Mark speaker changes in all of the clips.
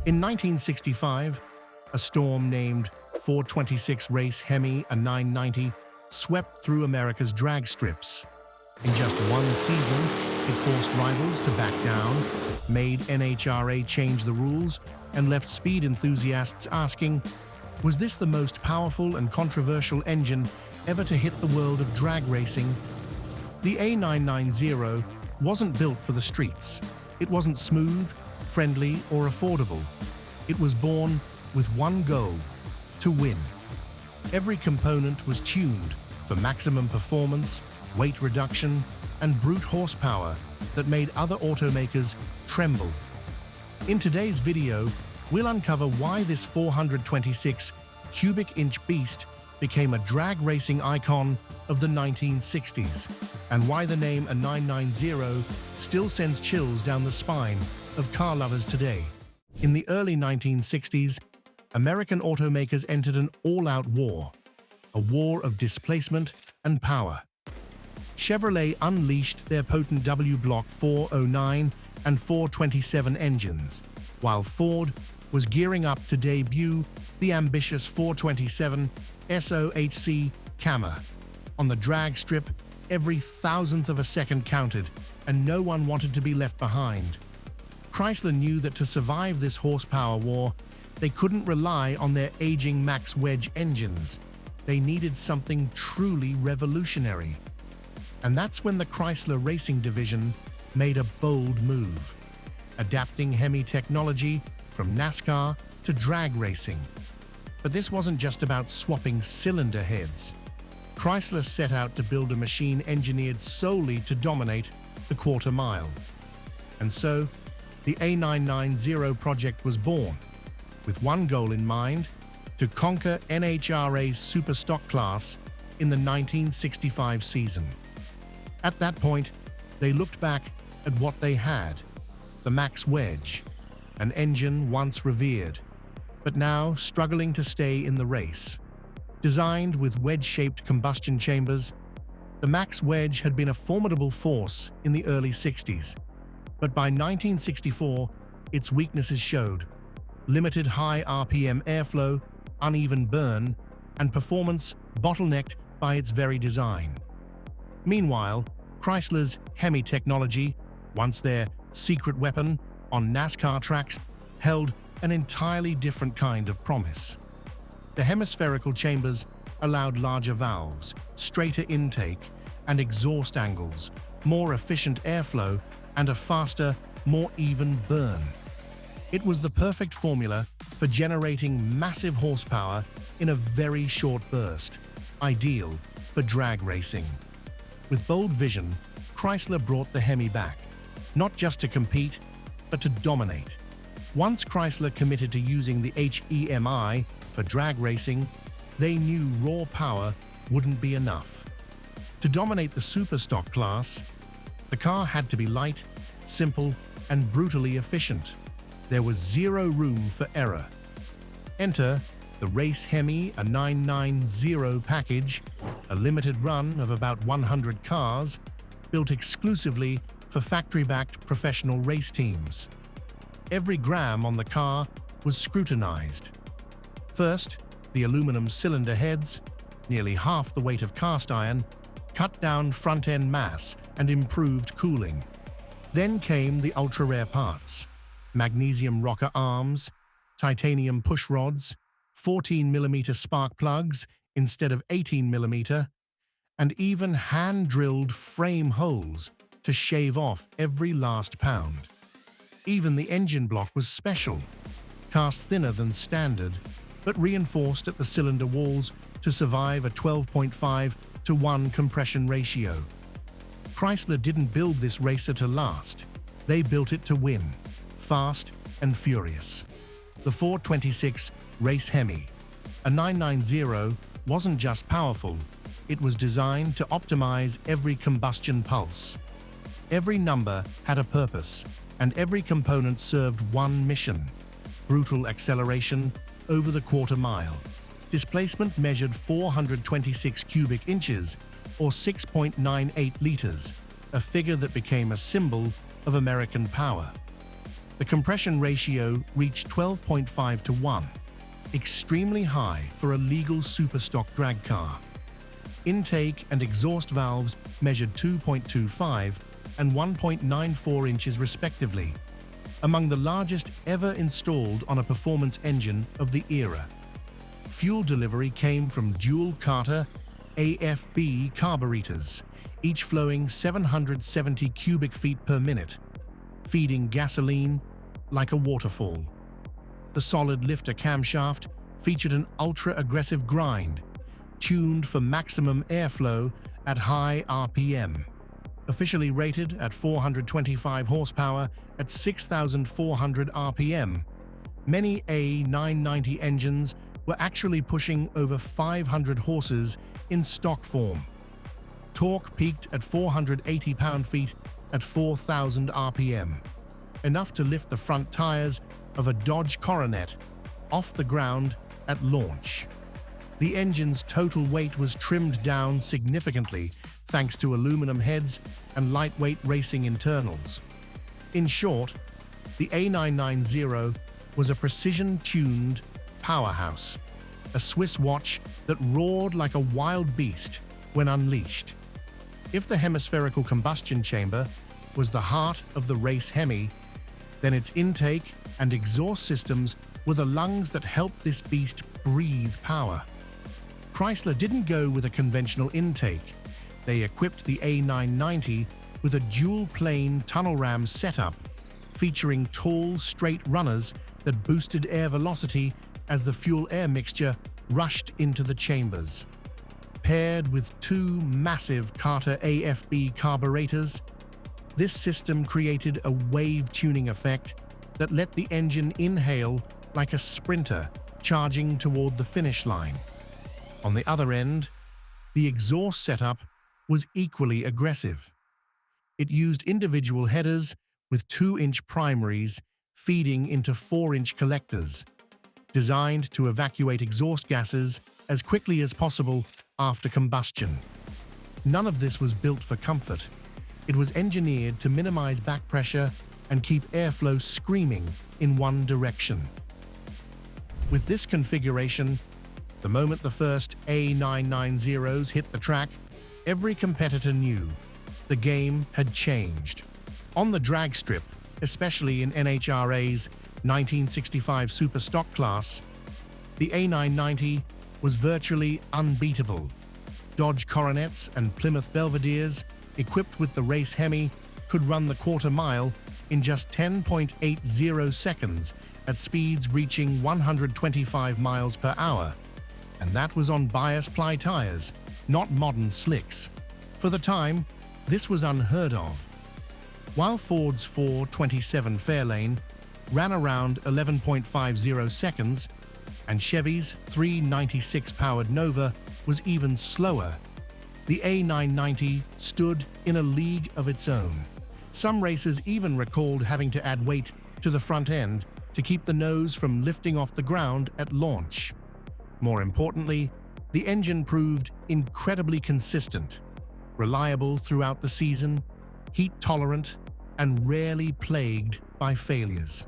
Speaker 1: In 1965, a storm named 426 Race HEMI A-990 swept through America's drag strips. In just one season, it forced rivals to back down, made NHRA change the rules, and left speed enthusiasts asking, was this the most powerful and controversial engine ever to hit the world of drag racing? The A990 wasn't built for the streets. It wasn't smooth, friendly, or affordable. It was born with one goal: to win. Every component was tuned for maximum performance, weight reduction, and brute horsepower that made other automakers tremble. In today's video, we'll uncover why this 426 cubic inch beast became a drag racing icon of the 1960s, and why the name A990 still sends chills down the spine of car lovers today. In the early 1960s, American automakers entered an all-out war, a war of displacement and power. Chevrolet unleashed their potent W-Block 409 and 427 engines, while Ford was gearing up to debut the ambitious 427 SOHC Cammer. On the drag strip, every thousandth of a second counted, and no one wanted to be left behind. Chrysler knew that to survive this horsepower war, they couldn't rely on their aging max wedge engines. They needed something truly revolutionary. And that's when the Chrysler Racing Division made a bold move, adapting HEMI technology from NASCAR to drag racing. But this wasn't just about swapping cylinder heads. Chrysler set out to build a machine engineered solely to dominate the quarter mile. And so, the A990 project was born, with one goal in mind: to conquer NHRA's super stock class in the 1965 season. At that point, they looked back at what they had: the Max Wedge, an engine once revered, but now struggling to stay in the race. Designed with wedge-shaped combustion chambers, the Max Wedge had been a formidable force in the early 60s. But by 1964, its weaknesses showed: limited high RPM airflow, uneven burn, and performance bottlenecked by its very design. Meanwhile, Chrysler's HEMI technology, once their secret weapon on NASCAR tracks, held an entirely different kind of promise. The hemispherical chambers allowed larger valves, straighter intake and exhaust angles, more efficient airflow, and a faster, more even burn. It was the perfect formula for generating massive horsepower in a very short burst, ideal for drag racing. With bold vision, Chrysler brought the HEMI back, not just to compete, but to dominate. Once Chrysler committed to using the HEMI for drag racing, they knew raw power wouldn't be enough. To dominate the superstock class, the car had to be light, simple, and brutally efficient. There was zero room for error. Enter the Race HEMI A-990 package, a limited run of about 100 cars, built exclusively for factory-backed professional race teams. Every gram on the car was scrutinized. First, the aluminum cylinder heads, nearly half the weight of cast iron, cut down front-end mass and improved cooling. Then came the ultra-rare parts: magnesium rocker arms, titanium push rods, 14mm spark plugs instead of 18mm, and even hand-drilled frame holes to shave off every last pound. Even the engine block was special, cast thinner than standard, but reinforced at the cylinder walls to survive a 12.5:1 compression ratio. Chrysler didn't build this racer to last. They built it to win, fast and furious. The 426 Race HEMI A-990 wasn't just powerful, it was designed to optimize every combustion pulse. Every number had a purpose, and every component served one mission: brutal acceleration over the quarter mile. Displacement measured 426 cubic inches, or 6.98 liters, a figure that became a symbol of American power. The compression ratio reached 12.5 to 1, extremely high for a legal superstock drag car. Intake and exhaust valves measured 2.25 and 1.94 inches respectively, among the largest ever installed on a performance engine of the era. Fuel delivery came from dual Carter AFB carburetors, each flowing 770 cubic feet per minute, feeding gasoline like a waterfall. The solid lifter camshaft featured an ultra-aggressive grind, tuned for maximum airflow at high RPM. Officially rated at 425 horsepower at 6,400 RPM, many A990 engines were actually pushing over 500 horses in stock form. Torque peaked at 480 pound-feet at 4,000 RPM, enough to lift the front tires of a Dodge Coronet off the ground at launch. The engine's total weight was trimmed down significantly thanks to aluminum heads and lightweight racing internals. In short, the A990 was a precision-tuned powerhouse, a Swiss watch that roared like a wild beast when unleashed. If the hemispherical combustion chamber was the heart of the Race HEMI, then its intake and exhaust systems were the lungs that helped this beast breathe power. Chrysler didn't go with a conventional intake. They equipped the A990 with a dual-plane tunnel ram setup, featuring tall, straight runners that boosted air velocity as the fuel-air mixture rushed into the chambers. Paired with two massive Carter AFB carburetors, this system created a wave tuning effect that let the engine inhale like a sprinter charging toward the finish line. On the other end, the exhaust setup was equally aggressive. It used individual headers with 2-inch primaries feeding into 4-inch collectors, designed to evacuate exhaust gases as quickly as possible after combustion. None of this was built for comfort. It was engineered to minimize back pressure and keep airflow screaming in one direction. With this configuration, the moment the first A990s hit the track, every competitor knew the game had changed. On the drag strip, especially in NHRA's 1965 Super Stock class, the A990 was virtually unbeatable. Dodge Coronets and Plymouth Belvederes, equipped with the Race HEMI, could run the quarter mile in just 10.80 seconds at speeds reaching 125 miles per hour. And that was on bias ply tires, not modern slicks. For the time, this was unheard of. While Ford's 427 Fairlane ran around 11.50 seconds, and Chevy's 396-powered Nova was even slower, the A990 stood in a league of its own. Some racers even recalled having to add weight to the front end to keep the nose from lifting off the ground at launch. More importantly, the engine proved incredibly consistent, reliable throughout the season, heat-tolerant, and rarely plagued by failures.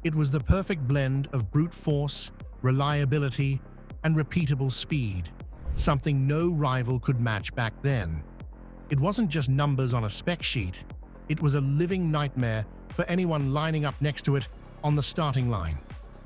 Speaker 1: It was the perfect blend of brute force, reliability, and repeatable speed, something no rival could match back then. It wasn't just numbers on a spec sheet, it was a living nightmare for anyone lining up next to it on the starting line.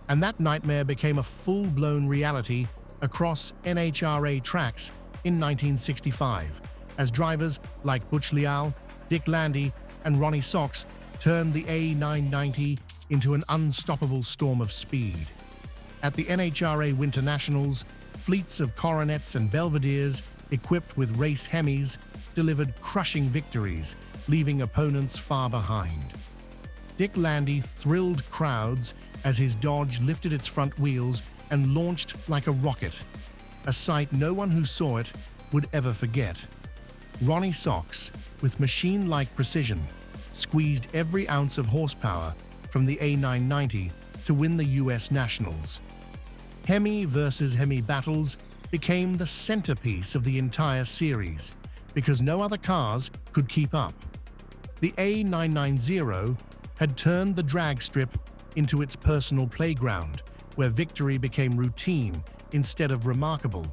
Speaker 1: And that nightmare became a full-blown reality across NHRA tracks in 1965, as drivers like Butch Leal, Dick Landy, and Ronnie Sox turned the A990 into an unstoppable storm of speed. At the NHRA Winter Nationals, fleets of Coronets and Belvederes equipped with Race HEMIs delivered crushing victories, leaving opponents far behind. Dick Landy thrilled crowds as his Dodge lifted its front wheels and launched like a rocket, a sight no one who saw it would ever forget. Ronnie Sox, with machine-like precision, squeezed every ounce of horsepower from the A990 to win the US Nationals. HEMI versus HEMI battles became the centerpiece of the entire series because no other cars could keep up. The A990 had turned the drag strip into its personal playground, where victory became routine instead of remarkable.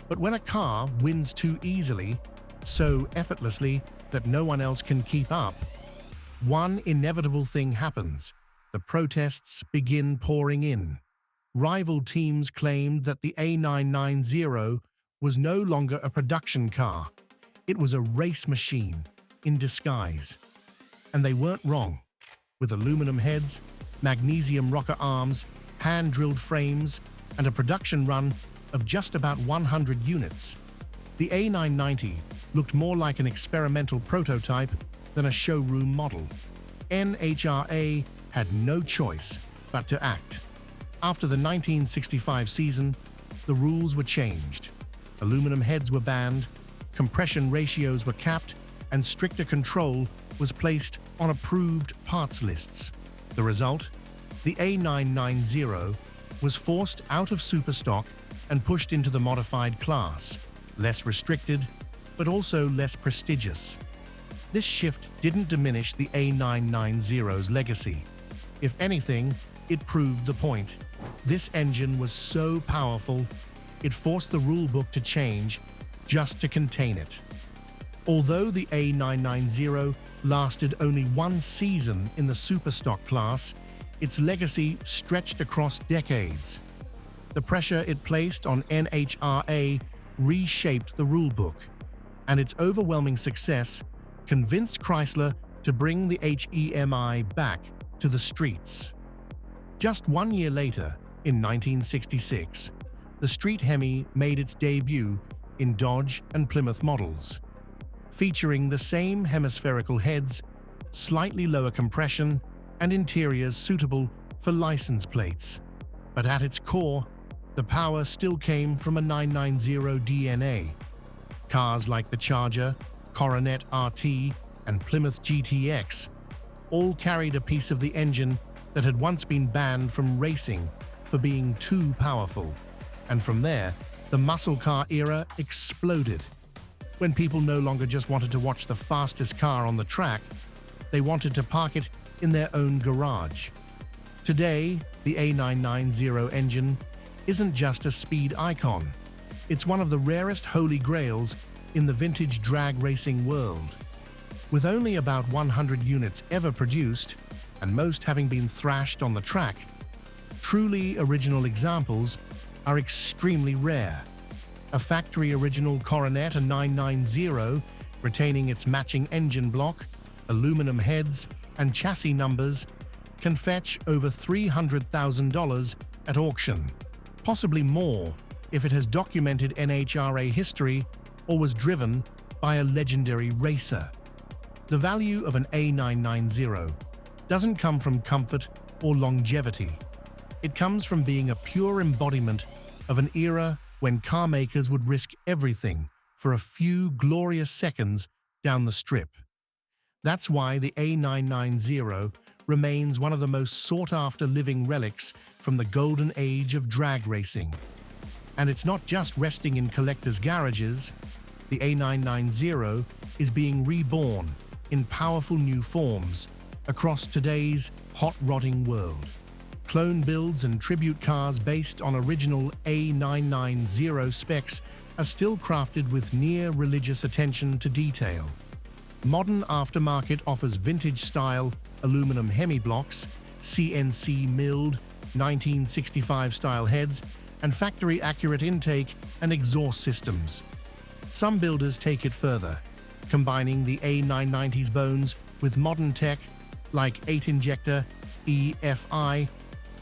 Speaker 1: But when a car wins too easily, so effortlessly that no one else can keep up, one inevitable thing happens. The protests begin pouring in. Rival teams claimed that the A990 was no longer a production car. It was a race machine in disguise. And they weren't wrong. With aluminum heads, magnesium rocker arms, hand-drilled frames, and a production run of just about 100 units, the A990 looked more like an experimental prototype than a showroom model. NHRA had no choice but to act. After the 1965 season, the rules were changed. Aluminum heads were banned, compression ratios were capped, and stricter control was placed on approved parts lists. The result? The A990 was forced out of superstock and pushed into the modified class, less restricted, but also less prestigious. This shift didn't diminish the A990's legacy. If anything, it proved the point. This engine was so powerful, it forced the rulebook to change just to contain it. Although the A990 lasted only one season in the superstock class, its legacy stretched across decades. The pressure it placed on NHRA reshaped the rulebook, and its overwhelming success convinced Chrysler to bring the HEMI back to the streets. Just 1 year later, in 1966, the Street Hemi made its debut in Dodge and Plymouth models, featuring the same hemispherical heads, slightly lower compression, and interiors suitable for license plates. But at its core, the power still came from a 990 DNA. Cars like the Charger, Coronet RT, and Plymouth GTX all carried a piece of the engine that had once been banned from racing for being too powerful. And from there, the muscle car era exploded. When people no longer just wanted to watch the fastest car on the track, they wanted to park it in their own garage. Today, the A990 engine isn't just a speed icon. It's one of the rarest holy grails in the vintage drag racing world. With only about 100 units ever produced, and most having been thrashed on the track, truly original examples are extremely rare. A factory-original Coronet A990, retaining its matching engine block, aluminum heads, and chassis numbers, can fetch over $300,000 at auction, possibly more if it has documented NHRA history or was driven by a legendary racer. The value of an A990 doesn't come from comfort or longevity. It comes from being a pure embodiment of an era when car makers would risk everything for a few glorious seconds down the strip. That's why the A990 remains one of the most sought-after living relics from the golden age of drag racing. And it's not just resting in collectors' garages. The A990 is being reborn in powerful new forms across today's hot-rodding world. Clone builds and tribute cars based on original A990 specs are still crafted with near-religious attention to detail. Modern aftermarket offers vintage-style aluminum Hemi blocks, CNC-milled 1965-style heads, and factory-accurate intake and exhaust systems. Some builders take it further, combining the A990's bones with modern tech like 8-injector EFI,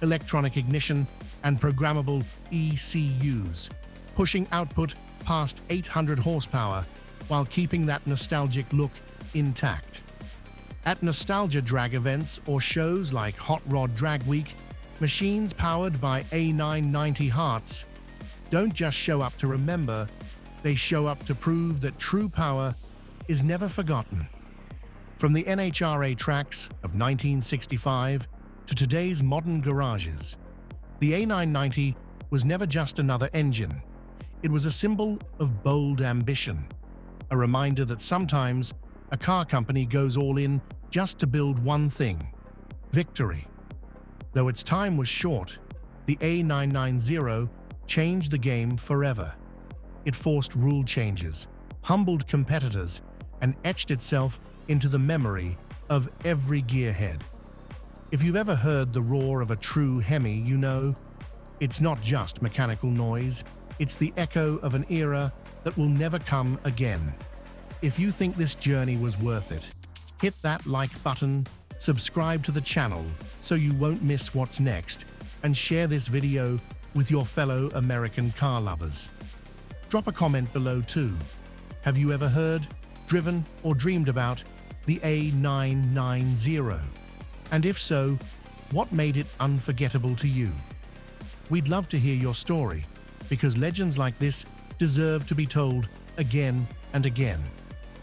Speaker 1: electronic ignition, and programmable ECUs, pushing output past 800 horsepower while keeping that nostalgic look intact. At nostalgia drag events or shows like Hot Rod Drag Week, machines powered by A990 hearts don't just show up to remember, they show up to prove that true power is never forgotten. From the NHRA tracks of 1965 to today's modern garages, the A990 was never just another engine. It was a symbol of bold ambition, a reminder that sometimes a car company goes all in just to build one thing: victory. Though its time was short, the A990 changed the game forever. It forced rule changes, humbled competitors, and etched itself into the memory of every gearhead. If you've ever heard the roar of a true Hemi, you know it's not just mechanical noise, it's the echo of an era that will never come again. If you think this journey was worth it, hit that like button, subscribe to the channel so you won't miss what's next, and share this video with your fellow American car lovers. Drop a comment below too. Have you ever heard, driven, or dreamed about the A990? And if so, what made it unforgettable to you? We'd love to hear your story, because legends like this deserve to be told again and again.